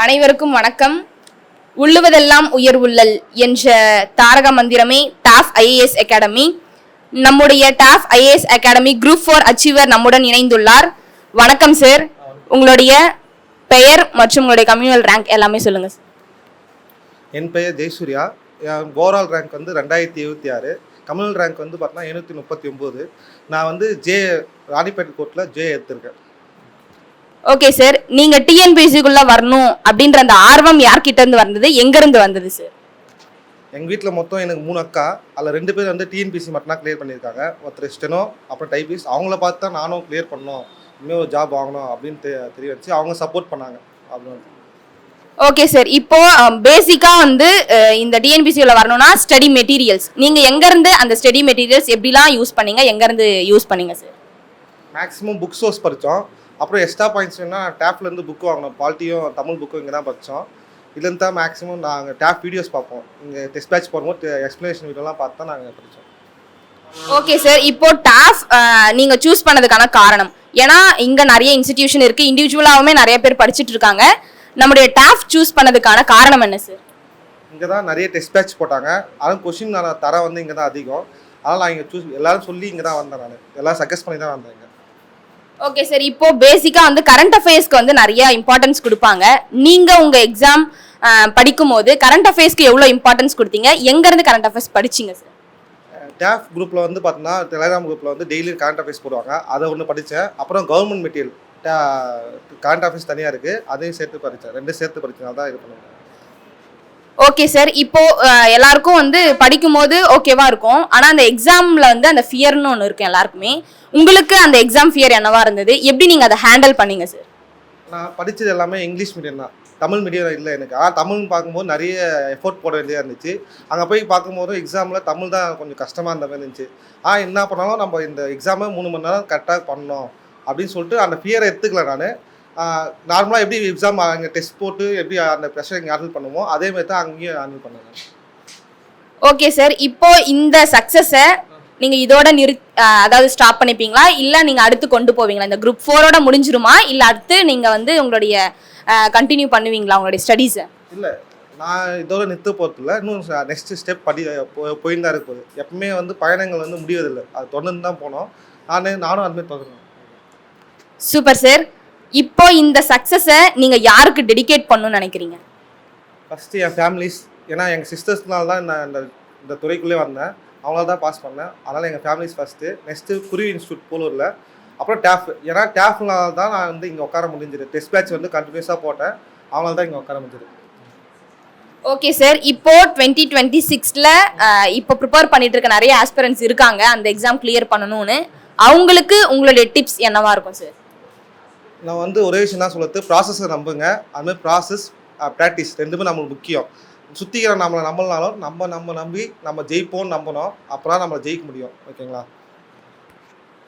அனைவருக்கும் வணக்கம். உள்ளுவதெல்லாம் உயர்வுள்ளல் என்ற தாரக மந்திரமே டாஃப் ஐஏஎஸ் அகாடமி. நம்முடைய tough IAS academy group 4 achiever நம்முடன் இணைந்துள்ளார். வணக்கம் சார். உங்களுடைய பெயர் மற்றும் உங்களுடைய கம்யூனல் ரேங்க் எல்லாமே சொல்லுங்க சார். என் பெயர் ஜெயசூர்யா. என் ஓவரால் ரேங்க் வந்து 2026. கம்யூனல் ரேங்க் வந்து பார்த்தீங்கன்னா 739. நான் வந்து ராணிப்பேட்டை கோர்ட்டில் எடுத்திருக்கேன். ஓகே சார், நீங்க டிஎன்பிஎஸ்சிக்குள்ள வரணும் அப்படின்ற அந்த ஆர்வம் யார்கிட்ட இருந்து வந்தது, எங்க இருந்து வந்தது சார்? எங்கள் வீட்டில் மொத்தம் எனக்கு 3 அக்கா. அதில் 2 பேர் வந்து டிஎன்பிஎஸ்சி மட்டும்தான் கிளியர் பண்ணியிருக்காங்க. ஒருத்தர் ஸ்டெனோ, அப்புறம் டைபிஸ்ட். அவங்கள பார்த்து தான் நானும் கிளியர் பண்ணணும், இனிமேல் ஒரு ஜாப் வாங்கணும் அப்படின்னு தெரிய வச்சு அவங்க சப்போர்ட் பண்ணாங்க. அப்படின்னு ஓகே சார், இப்போ பேசிக்கா வந்து இந்த டிஎன்பிஎஸ்சியில் வரணும்னா ஸ்டடி மெட்டீரியல்ஸ் நீங்க எங்க இருந்து அந்த ஸ்டடி மெட்டீரியல்ஸ் எப்படிலாம் யூஸ் பண்ணீங்க, எங்க இருந்து யூஸ் பண்ணீங்க சார்? மேக்ஸிமம் புக் சோர்ஸ் படித்தோம். அப்புறம் எக்ஸ்ட்ரா பாயிண்ட்ஸ் வேணால் டேப்லேருந்து புக் வாங்கினோம். பாலிட்டியும் தமிழ் புக்கும் இங்கே தான் படித்தோம். இதுலேருந்து தான் மேக்ஸிமம் நாங்கள் டேப் வீடியோஸ் பார்ப்போம். இங்கே டெஸ்ட் பேட்ச் போடும்போது எக்ஸ்ப்ளனேஷன் வீடியோலாம் பார்த்து தான் நாங்கள் படித்தோம். ஓகே சார், இப்போ டாஃப் நீங்கள் சூஸ் பண்ணதுக்கான காரணம், ஏன்னா இங்கே நிறைய இன்ஸ்டிடியூஷன் இருக்குது, இண்டிவிஜுவலாகவுமே நிறைய பேர் படிச்சுட்டு இருக்காங்க. நம்முடைய டாஃப் சூஸ் பண்ணதுக்கான காரணம் என்ன சார்? இங்கே தான் நிறைய டெஸ்ட் பேட்ச் போட்டாங்க. அதுவும் கொஷின் நான் தரம் வந்து இங்கே தான் அதிகம். அதனால் நான் இங்கே எல்லாரும் சொல்லி இங்கே தான் வந்தேன். நான் எல்லாம் சஜஸ்ட் பண்ணி தான் வந்தேன் இங்கே. ஓகே சார், இப்போ பேசிக்காக வந்து கரண்ட் அஃபேர்ஸ்க்கு வந்து நிறைய இம்பார்ட்டன்ஸ் கொடுப்பாங்க. நீங்கள் உங்கள் எக்ஸாம் படிக்கும் போது கரண்ட் அஃபேர்ஸ்க்கு எவ்வளோ இம்பார்ட்டன்ஸ் கொடுத்தீங்க, எங்கேருந்து கரண்ட் அஃபேர்ஸ் படிச்சிங்க சார்? டேஃப் குரூப்பில் வந்து பார்த்தீங்கன்னா டெலிகிராம் குரூப்பில் வந்து டெய்லி கரண்ட் அஃபேர்ஸ் போடுவாங்க. அதை ஒன்று படித்தேன். அப்புறம் கவர்மெண்ட் மெட்டீரியல் கரண்ட் அஃபேர்ஸ் தனியாக இருக்குது, அதையும் சேர்த்து படித்தேன். 2 சேர்த்து படித்தேன். அதான் இது பண்ணுவேன். ஓகே சார், இப்போ எல்லாருக்கும் வந்து படிக்கும் போது ஓகேவா இருக்கும், ஆனால் அந்த எக்ஸாமில் வந்து அந்த ஃபியர்னு ஒன்று இருக்கும் எல்லாருக்குமே. உங்களுக்கு அந்த எக்ஸாம் ஃபியர் என்னவா இருந்தது, எப்படி நீங்கள் அதை ஹேண்டில் பண்ணீங்க சார்? நான் படித்தது எல்லாமே இங்கிலீஷ் மீடியம் தான், தமிழ் மீடியம் இல்லை எனக்கு. ஆனால் தமிழ்னு பார்க்கும்போது நிறைய எஃபோர்ட் போட வேண்டியதாக இருந்துச்சு. அங்கே போய் பார்க்கும்போது எக்ஸாமில் தமிழ் தான் கொஞ்சம் கஷ்டமாக இருந்த மாதிரி இருந்துச்சு. என்ன பண்ணாலும் நம்ம இந்த எக்ஸாமை 3 மணி நேரம் கரெக்டாக பண்ணணும் அப்படின்னு சொல்லிட்டு அந்த ஃபியரை எடுத்துக்கல. நான் நார்மலாக எப்படி எக்ஸாம் அங்கே டெஸ்ட் போட்டு எப்படி அந்த ப்ரெஷர் இங்கே ஹேண்டில் பண்ணுமோ அதே மாதிரி தான் அங்கேயும் ஹேண்டில் பண்ணுவேன். ஓகே சார், இப்போ இந்த சக்ஸஸை நீங்கள் இதோட அதாவது ஸ்டாப் பண்ணிப்பீங்களா, இல்லை நீங்கள் அடுத்து கொண்டு போவீங்களா? இந்த குரூப் 4ஓட முடிஞ்சிருமா, இல்லை அடுத்து நீங்கள் வந்து உங்களுடைய கண்டினியூ பண்ணுவீங்களா உங்களுடைய ஸ்டடீஸை? இல்லை, நான் இதோட நிறுத்த போகிறது இல்லை. இன்னும் நெக்ஸ்ட் ஸ்டெப் போயின்னு தான் இருக்க போகுது. எப்பவுமே வந்து பயணங்கள் வந்து முடிவதில்லை, அது தொடர்ந்து தான் போனோம். நானும் அதுமாதிரி தொடரணும். Super sir. இப்போ இந்த சக்ஸஸை நீங்கள் யாருக்கு டெடிகேட் பண்ணணும்னு நினைக்கிறீங்க? ஃபஸ்ட்டு என் ஃபேமிலிஸ். ஏன்னா எங்கள் சிஸ்டர்ஸ்னால தான் நான் இந்த துறைக்குள்ளே வந்தேன், அவங்களால தான் பாஸ் பண்ணேன். அதனால் எங்கள் ஃபேமிலிஸ் ஃபஸ்ட்டு. நெக்ஸ்ட்டு குருவி இன்ஸ்டியூட் போலூரில். அப்புறம் டேஃப். ஏன்னா டேஃப்னால தான் நான் வந்து இங்கே உட்கார முடிஞ்சிது. டெஸ்ட் பேட்ச் வந்து கண்டினியூஸாக போட்டேன், அவங்களால தான் இங்கே உட்கார முடிஞ்சிது. ஓகே சார், இப்போ 2026ல் இப்போ ப்ரிப்பேர் பண்ணிட்டு இருக்க நிறைய ஆஸ்பிரன்ஸ் இருக்காங்க அந்த எக்ஸாம் கிளியர் பண்ணணும்னு. அவங்களுக்கு உங்களுடைய டிப்ஸ் என்னவா இருக்கும் சார்? நான் வந்து ஒரே விஷயம் தான் சொல்லுறது, ப்ராசஸை நம்புங்க. அதுமாதிரி ப்ராசஸ் ப்ராக்டிஸ் ரெண்டுமே நம்மளுக்கு முக்கியம். சுற்றிக்கிற நம்மளை நம்பலனாலும் நம்ம நம்பி நம்ம ஜெயிப்போம்னு நம்பணும். அப்புறம் நம்மளை ஜெயிக்க முடியும். ஓகேங்களா?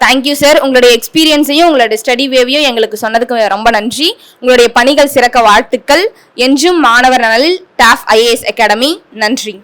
Thank you sir. உங்களுடைய எக்ஸ்பீரியன்ஸையும் உங்களுடைய ஸ்டடி வேவையும் எங்களுக்கு சொன்னதுக்கு ரொம்ப நன்றி. உங்களுடைய பணிகள் சிறக்க வாழ்த்துக்கள். என்றும் மாணவர் நலனில் டாஃப் ஐஏஎஸ் அகாடமி. நன்றி.